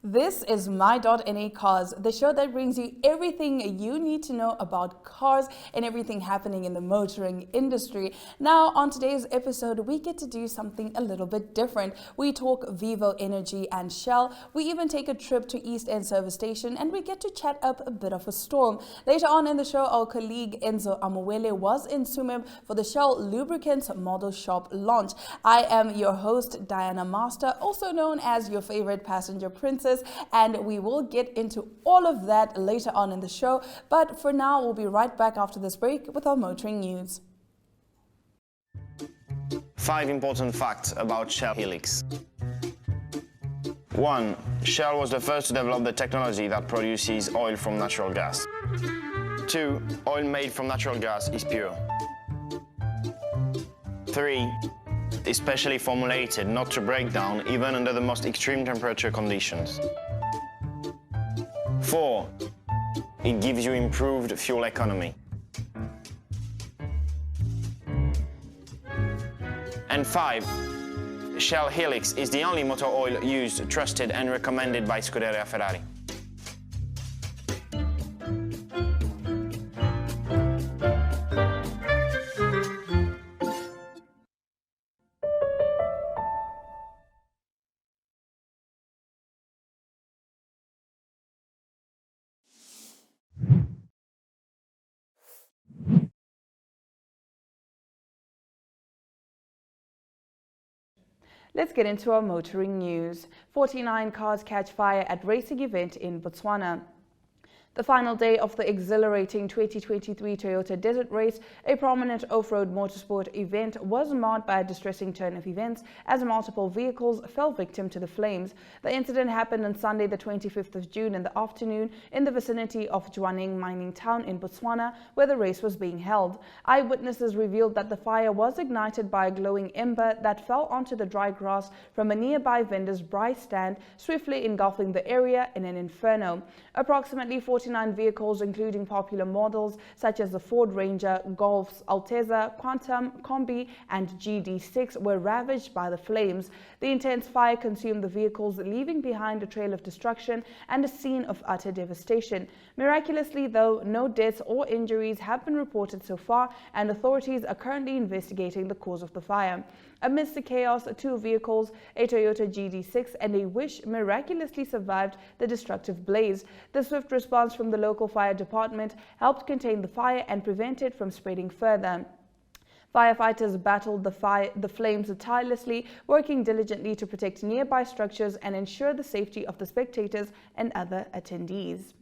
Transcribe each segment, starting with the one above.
This is my.na Cars, the show that brings you everything you need to know about cars and everything happening in the motoring industry. Now, on today's episode, we get to do something a little bit different. We talk Vivo Energy and Shell. We even take a trip to Eastend Service Station, and we get to chat up a bit of a storm. Later on in the show, our colleague Enzo Amuwele was in Tsumeb for the Shell Lubricants Model Shop launch. I am your host, Diana Master, also known as your favorite passenger princess, and we will get into all of that later on in the show. But for now, we'll be right back after this break with our motoring news. 5 important facts about Shell Helix. 1. Shell was the first to develop the technology that produces oil from natural gas. 2. Oil made from natural gas is pure. 3. Is specially formulated not to break down even under the most extreme temperature conditions. 4. It gives you improved fuel economy. And 5. Shell Helix is the only motor oil used, trusted and recommended by Scuderia Ferrari. Let's get into our motoring news. 49 cars catch fire at racing event in Botswana. The final day of the exhilarating 2023 Toyota Desert Race, a prominent off-road motorsport event, was marred by a distressing turn of events as multiple vehicles fell victim to the flames. The incident happened on Sunday, the 25th of June in the afternoon in the vicinity of Jwaneng mining town in Botswana, where the race was being held. Eyewitnesses revealed that the fire was ignited by a glowing ember that fell onto the dry grass from a nearby vendor's braai stand, swiftly engulfing the area in an inferno. Approximately 49 vehicles, including popular models such as the Ford Ranger, Golfs, Altezza, Quantum, Combi, and GD6, were ravaged by the flames. The intense fire consumed the vehicles, leaving behind a trail of destruction and a scene of utter devastation. Miraculously, though, no deaths or injuries have been reported so far, and authorities are currently investigating the cause of the fire. Amidst the chaos, 2 vehicles, a Toyota GD6 and a Wish, miraculously survived the destructive blaze. The swift response from the local fire department helped contain the fire and prevent it from spreading further. Firefighters battled the flames tirelessly, working diligently to protect nearby structures and ensure the safety of the spectators and other attendees.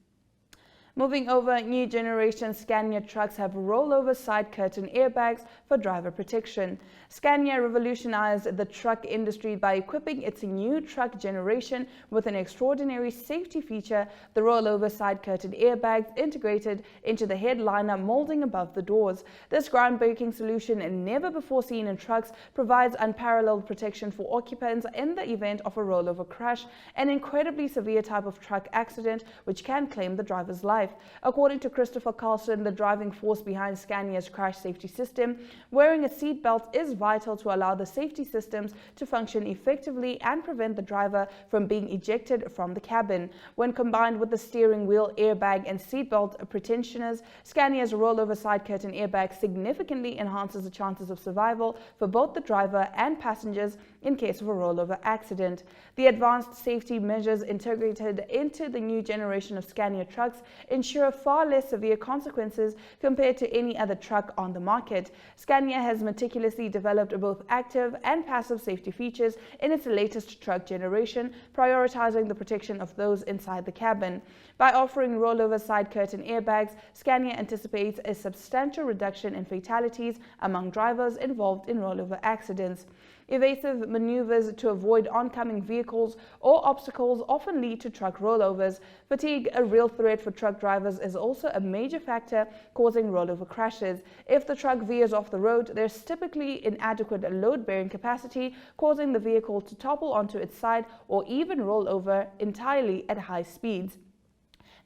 Moving over, new generation Scania trucks have rollover side curtain airbags for driver protection. Scania revolutionized the truck industry by equipping its new truck generation with an extraordinary safety feature, the rollover side curtain airbags integrated into the headliner molding above the doors. This groundbreaking solution, never before seen in trucks, provides unparalleled protection for occupants in the event of a rollover crash, an incredibly severe type of truck accident which can claim the driver's life. According to Christopher Carlson, the driving force behind Scania's crash safety system, wearing a seatbelt is vital to allow the safety systems to function effectively and prevent the driver from being ejected from the cabin. When combined with the steering wheel airbag and seatbelt pretensioners, Scania's rollover side curtain airbag significantly enhances the chances of survival for both the driver and passengers in case of a rollover accident. The advanced safety measures integrated into the new generation of Scania trucks ensure far less severe consequences compared to any other truck on the market. Scania has meticulously developed both active and passive safety features in its latest truck generation, prioritizing the protection of those inside the cabin. By offering rollover side curtain airbags, Scania anticipates a substantial reduction in fatalities among drivers involved in rollover accidents. Evasive maneuvers to avoid oncoming vehicles or obstacles often lead to truck rollovers. Fatigue, a real threat for truck drivers, is also a major factor causing rollover crashes. If the truck veers off the road, there's typically inadequate load-bearing capacity, causing the vehicle to topple onto its side or even roll over entirely at high speeds.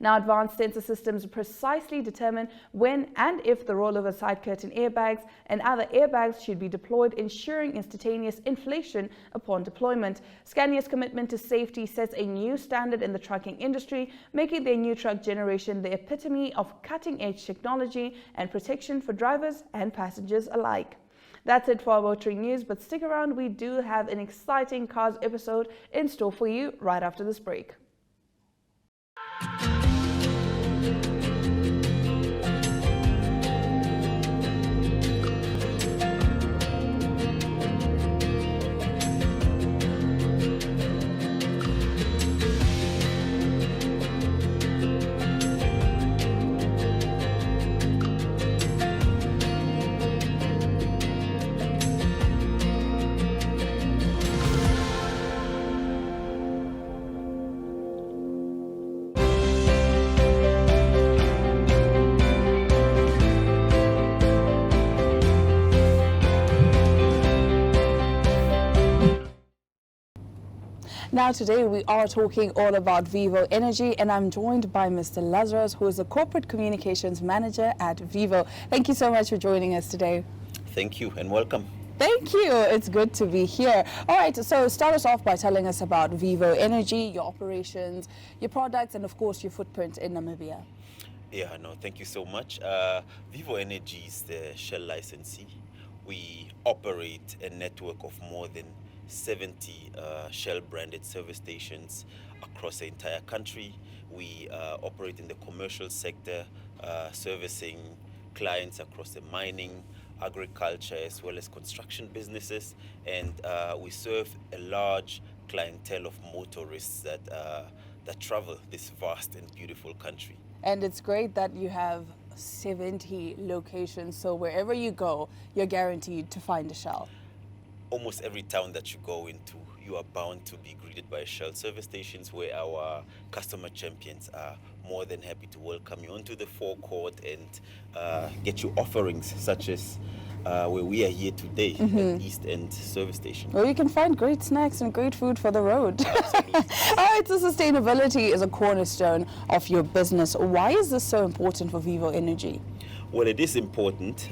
Now, advanced sensor systems precisely determine when and if the rollover side curtain airbags and other airbags should be deployed, ensuring instantaneous inflation upon deployment. Scania's commitment to safety sets a new standard in the trucking industry, making their new truck generation the epitome of cutting-edge technology and protection for drivers and passengers alike. That's it for our motoring news, but stick around, we do have an exciting cars episode in store for you right after this break. Now today we are talking all about Vivo Energy, and I'm joined by Mr. Lazarus, who is the Corporate Communications Manager at Vivo. Thank you so much for joining us today. Thank you and welcome. Thank you. It's good to be here. All right, so start us off by telling us about Vivo Energy, your operations, your products, and of course your footprint in Namibia. Yeah, no, thank you so much. Vivo Energy is the Shell licensee. We operate a network of more than 70 Shell branded service stations across the entire country. We operate in the commercial sector, servicing clients across the mining, agriculture, as well as construction businesses, and we serve a large clientele of motorists that travel this vast and beautiful country. And it's great that you have 70 locations, so wherever you go, you're guaranteed to find a Shell. Almost every town that you go into, you are bound to be greeted by Shell service stations, where our customer champions are more than happy to welcome you onto the forecourt and get you offerings such as where we are here today at Eastend Service Station. Well, you can find great snacks and great food for the road. Absolutely. All right, so sustainability is a cornerstone of your business. Why is this so important for Vivo Energy? Well, it is important.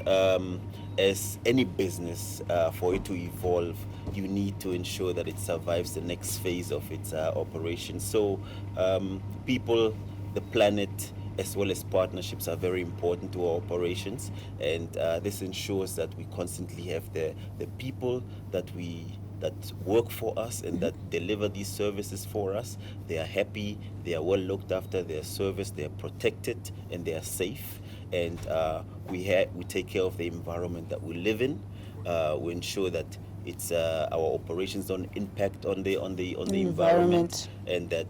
As any business, for it to evolve, you need to ensure that it survives the next phase of its operation. So people, the planet, as well as partnerships are very important to our operations, and this ensures that we constantly have the people that work for us and that deliver these services for us. They are happy, they are well looked after, they are serviced, they are protected, and they are safe. And we take care of the environment that we live in. We ensure that it's our operations don't impact on the environment, and that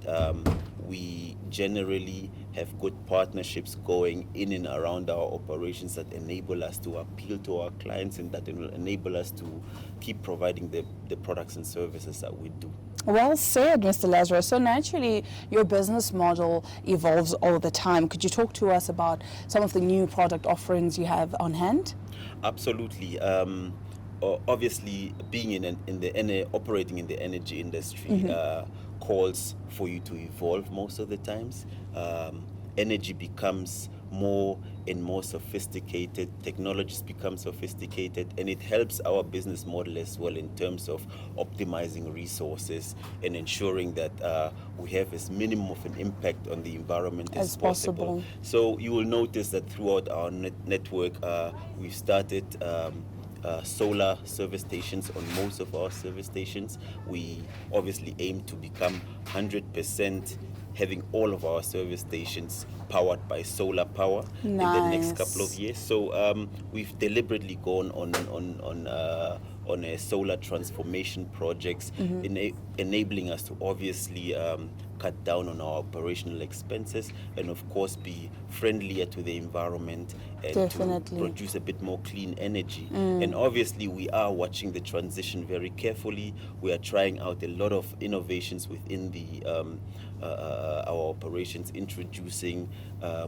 we generally have good partnerships going in and around our operations that enable us to appeal to our clients and that will enable us to keep providing the products and services that we do. Well said, Mr. Lazarus. So naturally, your business model evolves all the time. Could you talk to us about some of the new product offerings you have on hand? Absolutely. Obviously, being operating in the energy industry calls for you to evolve most of the times. Energy becomes more and more sophisticated, technologies become sophisticated, and it helps our business model as well in terms of optimizing resources and ensuring that we have as minimum of an impact on the environment as possible. So you will notice that throughout our network, we've started solar service stations on most of our service stations. We obviously aim to become 100% having all of our service stations powered by solar power in the next couple of years. So we've deliberately gone on a solar transformation projects, enabling us to obviously cut down on our operational expenses and of course be friendlier to the environment and to produce a bit more clean energy. And obviously we are watching the transition very carefully. We are trying out a lot of innovations within our operations, introducing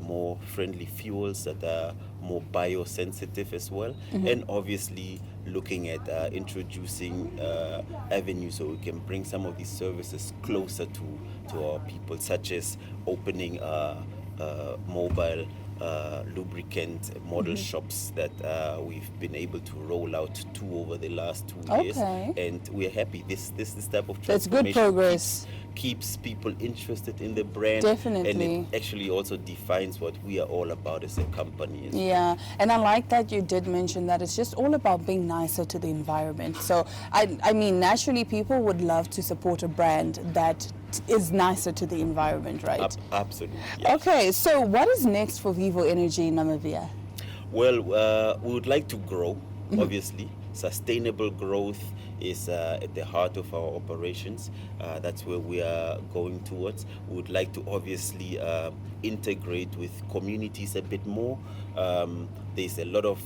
more friendly fuels that are more biosensitive as well, and obviously looking at introducing avenues so we can bring some of these services closer to our people, such as opening mobile lubricant model shops that we've been able to roll out 2 over the last 2 years, and we're happy. This type of transformation, that's good progress, keeps people interested in the brand. Definitely. And it actually also defines what we are all about as a company. Yeah, and I like that you did mention that it's just all about being nicer to the environment. So I mean, naturally people would love to support a brand that is nicer to the environment, right? Absolutely. Yes. Okay, so what is next for Vivo Energy in Namibia? Well, we would like to grow, obviously. Sustainable growth is at the heart of our operations. That's where we are going towards. We would like to obviously integrate with communities a bit more. There's a lot of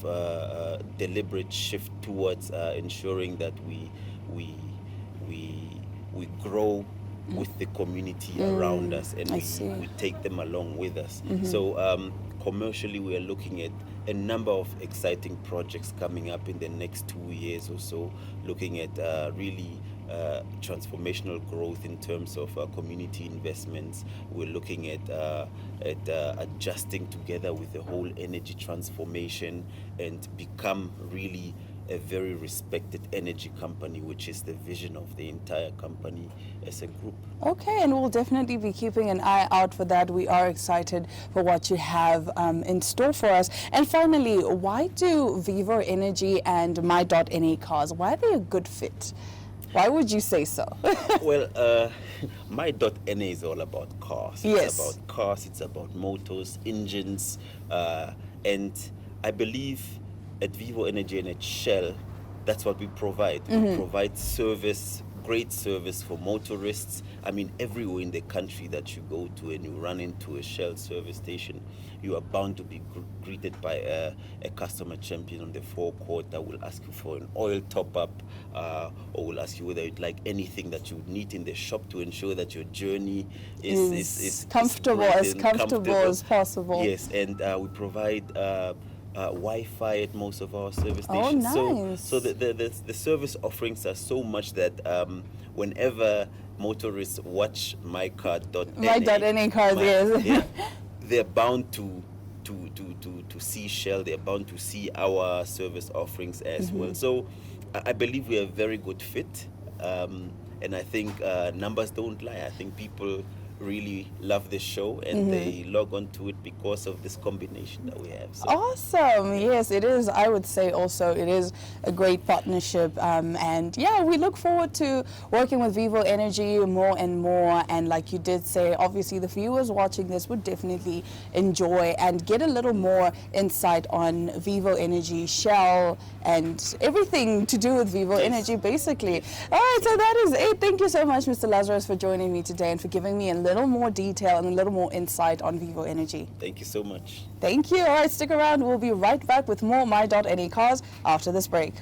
deliberate shift towards ensuring that we grow with the community around us, and we take them along with us. So commercially, we are looking at a number of exciting projects coming up in the next 2 years or so, looking at really transformational growth in terms of community investments. We're looking at adjusting together with the whole energy transformation and become really a very respected energy company, which is the vision of the entire company as a group. Okay, and we'll definitely be keeping an eye out for that. We are excited for what you have in store for us. And finally, why do Vivo Energy and my.na cars, why are they a good fit? Why would you say so? Well, my.na is all about cars. Yes. It's about cars, it's about motors, engines, and I believe at Vivo Energy and at Shell, that's what we provide. We provide service, great service for motorists. I mean, everywhere in the country that you go to and you run into a Shell service station, you are bound to be greeted by a customer champion on the forecourt that will ask you for an oil top-up, or will ask you whether you'd like anything that you would need in the shop to ensure that your journey is comfortable, as comfortable as possible. Yes, and we provide Wi-Fi at most of our service stations. Oh, nice. So the service offerings are so much that whenever motorists watch my.na cars, yes. Yeah, they're bound to see Shell. They're bound to see our service offerings as well. So I believe we are a very good fit, and I think numbers don't lie. I think people really love this show, and they log on to it because of this combination that we have. So. Awesome. Yes, it is. I would say also it is a great partnership, and yeah, we look forward to working with Vivo Energy more and more. And like you did say, obviously the viewers watching this would definitely enjoy and get a little more insight on Vivo Energy, Shell, and everything to do with Vivo Energy, basically. All right, so that is it. Thank you so much, Mr. Lazarus, for joining me today and for giving me a little more detail and a little more insight on Vivo Energy. Thank you so much. Thank you. All right, stick around. We'll be right back with more my.na cars after this break.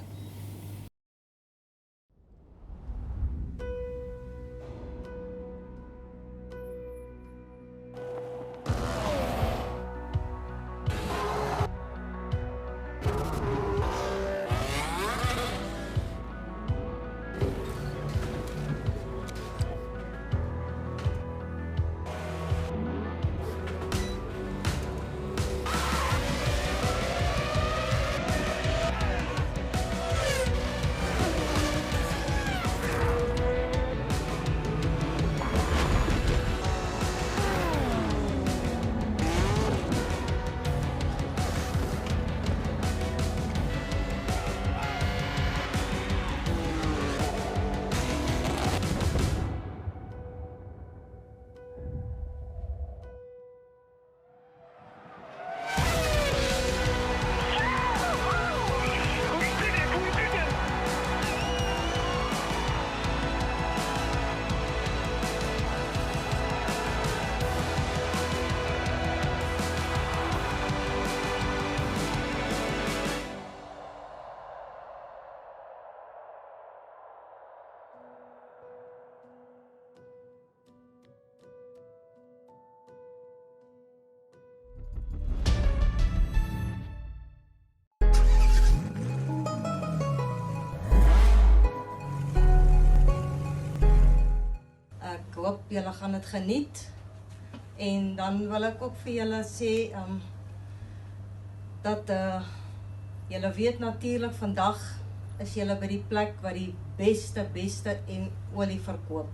Ek hoop julle gaan dit geniet En dan wil ek ook vir julle sê dat julle weet natuurlik vandag is julle by die plek waar die beste en olie verkoop.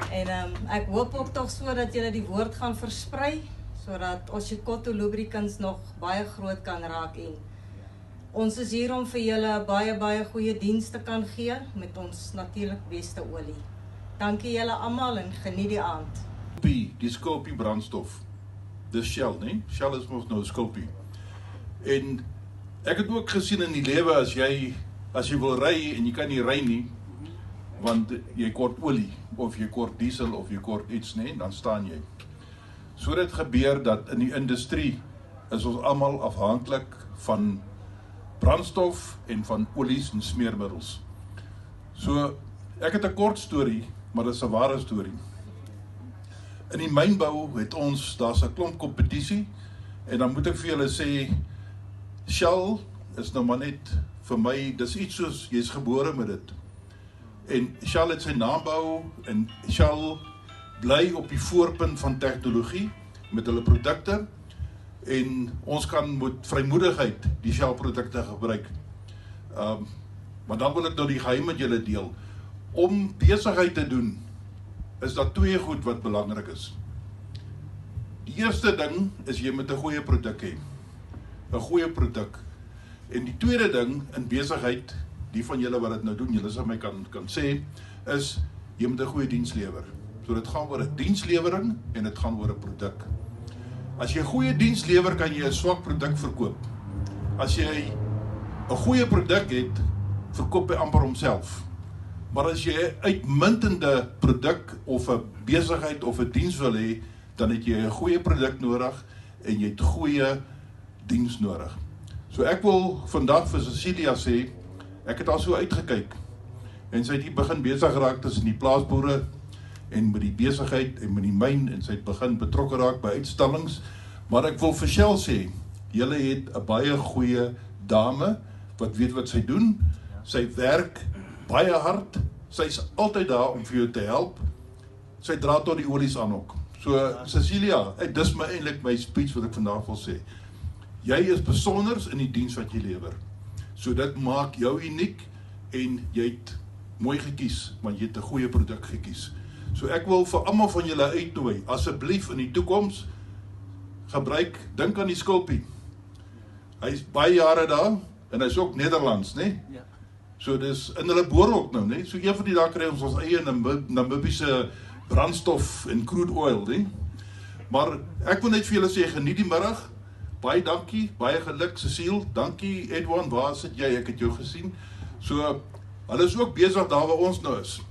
En ek hoop ook tog so dat julle die woord gaan versprei sodat ons GOtv Lubricants nog baie groot kan raak en ons is hier om vir julle baie goeie dienste kan gee met ons natuurlik beste olie. Dankie julle almal en geniet die aand. Die Skopie brandstof. Dis Shell, nee? Shell is mos nou Skopie. En ek het ook gesien in die lewe as jy wil ry en jy kan nie ry nie want jy kort olie of jy kort diesel of jy kort iets, nee, dan staan jy. So dit gebeur dat in die industrie is ons almal afhanklik van brandstof en van olies en smeermiddels. So ek het 'n kort storie, maar dit is 'n ware storie. In die mynbou het ons, daar's 'n klomp kompetisie en dan moet ek vir julle sê Shell is nou maar net vir my, dis iets soos jy's gebore met dit. En Shell het sy naambou en Shell bly op die voorpunt van tegnologie met hulle produkte en ons kan met vrymoedigheid die Shell produkte gebruik. Maar dan wil ek nou die geheim met julle deel. Om besigheid te doen is daar twee goed wat belangrik is. Die eerste ding is jy moet 'n goeie produk hê. 'n Goeie produk. En die tweede ding in besigheid, die van julle wat dit nou doen, julle sal my kan sê, is jy moet 'n goeie diens lewer. So dit gaan oor 'n dienslewering en dit gaan oor 'n produk. As jy 'n goeie diens lewer, kan jy 'n swak produk verkoop. As jy 'n goeie produk het, verkoop hy amper homself. Maar as jy 'n uitmuntende produk of 'n besigheid of 'n diens wil hê, dan het jy 'n goeie produk nodig en jy het goeie diens nodig. So ek wil vandag vir Cecilia sê, ek het al so uitgekyk en sy het hier begin besig geraak tussen die plaasboere en met die besigheid en met die myn en sy het begin betrokke raak by uitstallings, maar ek wil vir Shell sê, julle het 'n baie goeie dame wat weet wat sy doen. Sy werk baie hard, sy is altyd daar om vir jou te help. Sy dra tot die olies aan ook. So Cecilia, dis my eintlik my speech wat ek vandag wil sê. Jy is besonders in die diens wat jy lewer. So dit maak jou uniek en jy het mooi gekies, want jy het 'n goeie produk gekies. So ek wil vir almal van julle uitnooi, asseblief in die toekoms gebruik, dink aan die Skopie. Hy is baie jare daar en hy is ook Nederlands, né? Ja. So dis in hulle boor ook nou, né? So een van die dae kry ons eie Namibiese brandstof en crude oil, né? Maar ek wil net vir julle sê, geniet die middag. Baie dankie, baie geluk Cecile, dankie Edwin, waar sit jy? Ek het jou gesien. So hulle is ook besig daar waar ons nou is.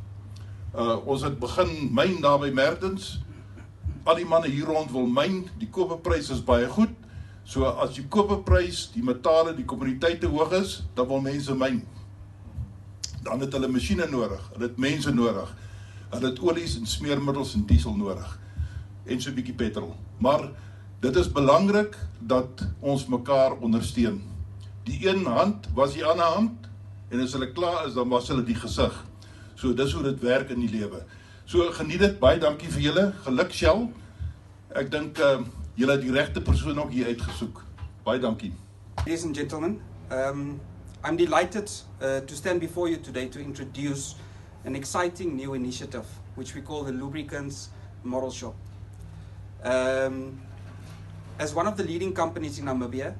Ons het begin myn daar by Mertens. Al die manne hier rond wil myn, die koperprys is baie goed. So as die koperprys, die metale, die kommoditeite hoog is, dan wil mense myn. Dan het hulle masjiene nodig, hulle het mense nodig. Hulle het olies en smeermiddels en diesel nodig. En so 'n bietjie petrol. Maar dit is belangrik dat ons mekaar ondersteun. Die een hand was die ander hand en as hulle klaar is, dan was hulle die gesig. So dis hoe dit werk in die lewe. So geniet dit, baie dankie vir julle, geluk Shell. Ek dink julle het die regte persoon ook hier uitgesoek. Baie dankie. Ladies and gentlemen, I'm delighted to stand before you today to introduce an exciting new initiative which we call the Lubricants Model Shop. As one of the leading companies in Namibia,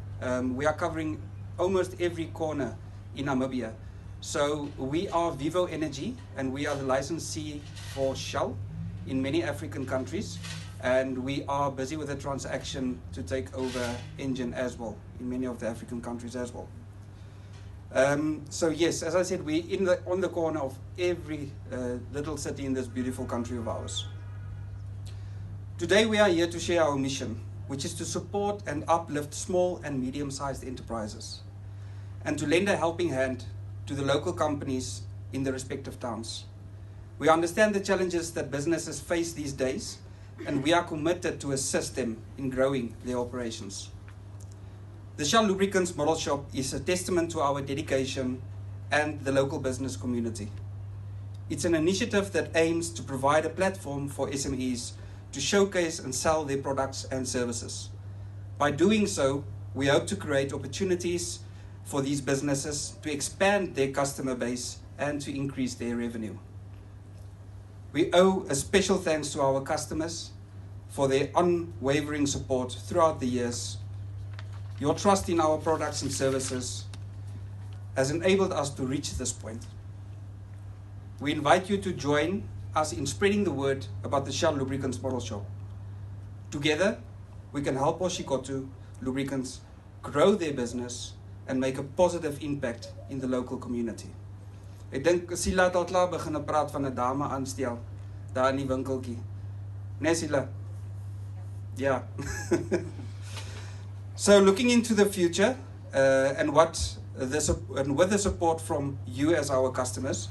we are covering almost every corner in Namibia. So we are Vivo Energy and we are the licensee for Shell in many African countries, and we are busy with a transaction to take over Engen as well in many of the African countries as well. So yes, as I said, we're on the corner of every little city in this beautiful country of ours. Today we are here to share our mission, which is to support and uplift small and medium-sized enterprises and to lend a helping hand to the local companies in the respective towns. We understand the challenges that businesses face these days, and we are committed to assist them in growing their operations. The Shell Lubricants Model Shop is a testament to our dedication and the local business community. It's an initiative that aims to provide a platform for SMEs to showcase and sell their products and services. By doing so, we hope to create opportunities for these businesses to expand their customer base and to increase their revenue. We owe a special thanks to our customers for their unwavering support throughout the years. Your trust in our products and services has enabled us to reach this point. We invite you to join us in spreading the word about the Shell Lubricants Model Shop. Together, we can help Oshikoto Lubricants grow their business and make a positive impact in the local community. Ek dink Sila het al klaar begin praat van 'n dame aanstel daar in die winkeltjie. Nee, Sila. Yeah. So looking into the future and with the support from you as our customers,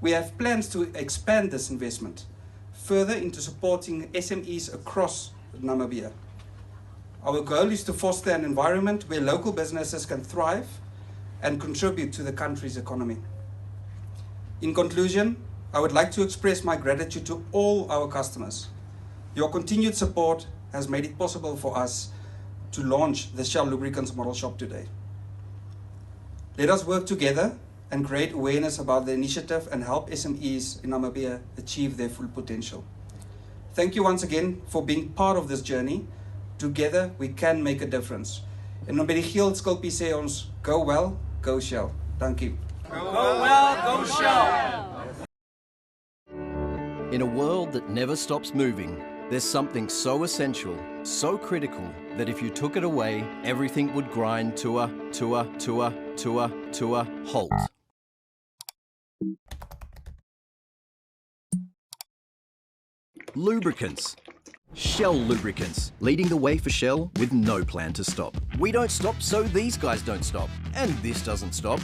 we have plans to expand this investment further into supporting SMEs across Namibia. Our goal is to foster an environment where local businesses can thrive and contribute to the country's economy. In conclusion, I would like to express my gratitude to all our customers. Your continued support has made it possible for us to launch the Shell Lubricants Model Shop today. Let us work together and create awareness about the initiative and help SMEs in Namibia achieve their full potential. Thank you once again for being part of this journey. Together we can make a difference. En dan by die geel skulpie sê ons, go well, go Shell. Thank you. In a world that never stops moving, there's something so essential, so critical, that if you took it away, everything would grind to a halt. Lubricants. Shell Lubricants, leading the way for Shell with no plan to stop. We don't stop, so these guys don't stop. And this doesn't stop.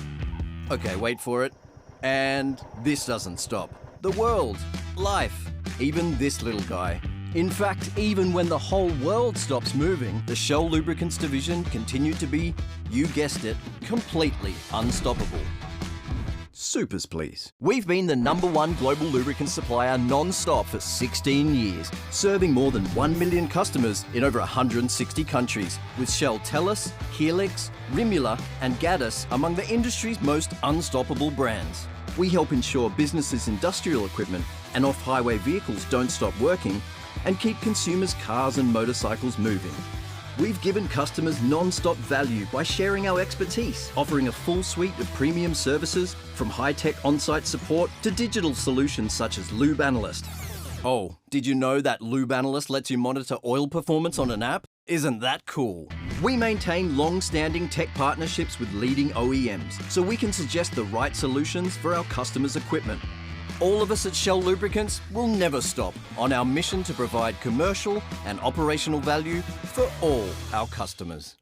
Okay, wait for it. And this doesn't stop. The world, life, even this little guy. In fact, even when the whole world stops moving, the Shell Lubricants division continued to be, you guessed it, completely unstoppable. Supers, please. We've been the #1 global lubricant supplier non-stop for 16 years, serving more than 1 million customers in over 160 countries, with Shell Tellus, Helix, Rimula and Gaddis among the industry's most unstoppable brands. We help ensure businesses' industrial equipment and off-highway vehicles don't stop working and keep consumers' cars and motorcycles moving. We've given customers non-stop value by sharing our expertise, offering a full suite of premium services from high-tech on-site support to digital solutions such as Lube Analyst. Oh, did you know that Lube Analyst lets you monitor oil performance on an app? Isn't that cool? We maintain long-standing tech partnerships with leading OEMs so we can suggest the right solutions for our customers' equipment. All of us at Shell Lubricants will never stop on our mission to provide commercial and operational value for all our customers.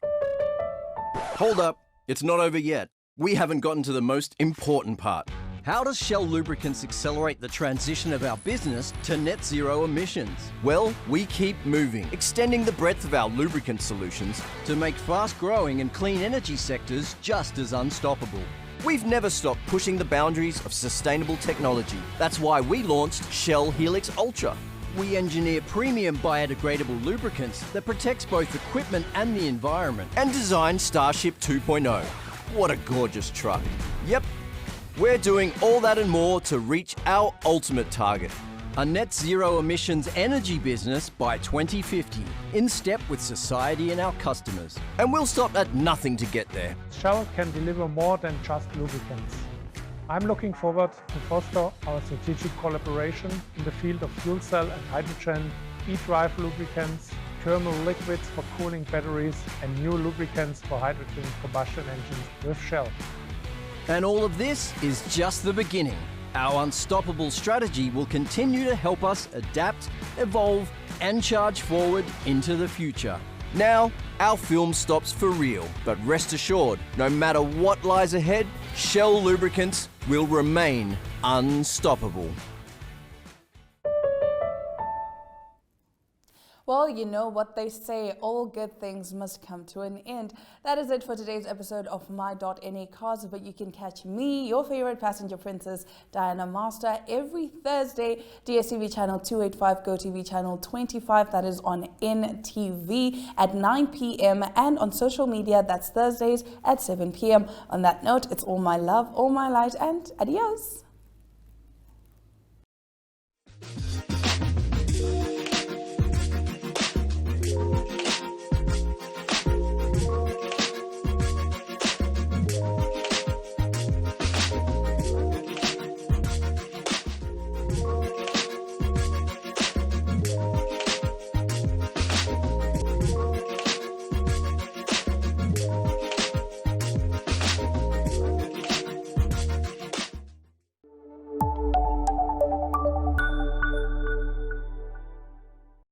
Hold up, it's not over yet. We haven't gotten to the most important part. How does Shell Lubricants accelerate the transition of our business to net zero emissions? Well, we keep moving, extending the breadth of our lubricant solutions to make fast-growing and clean energy sectors just as unstoppable. We've never stopped pushing the boundaries of sustainable technology. That's why we launched Shell Helix Ultra. We engineer premium biodegradable lubricants that protects both equipment and the environment, and design Starship 2.0. What a gorgeous truck. Yep, we're doing all that and more to reach our ultimate target. A net zero emissions energy business by 2050, in step with society and our customers. And we'll stop at nothing to get there. Shell can deliver more than just lubricants. I'm looking forward to foster our strategic collaboration in the field of fuel cell and hydrogen, e-drive lubricants, thermal liquids for cooling batteries, and new lubricants for hydrogen combustion engines with Shell. And all of this is just the beginning. Our unstoppable strategy will continue to help us adapt, evolve, and charge forward into the future. Now, our film stops for real, but rest assured, no matter what lies ahead, Shell Lubricants will remain unstoppable. Well, you know what they say, all good things must come to an end. That is it for today's episode of my.na Cars, but you can catch me, your favorite passenger princess, Diana Master, every Thursday, DStv channel 285, GOtv channel 25, that is on NTV at 9 p.m. and on social media, that's Thursdays at 7 p.m. On that note, it's all my love, all my light, and adios.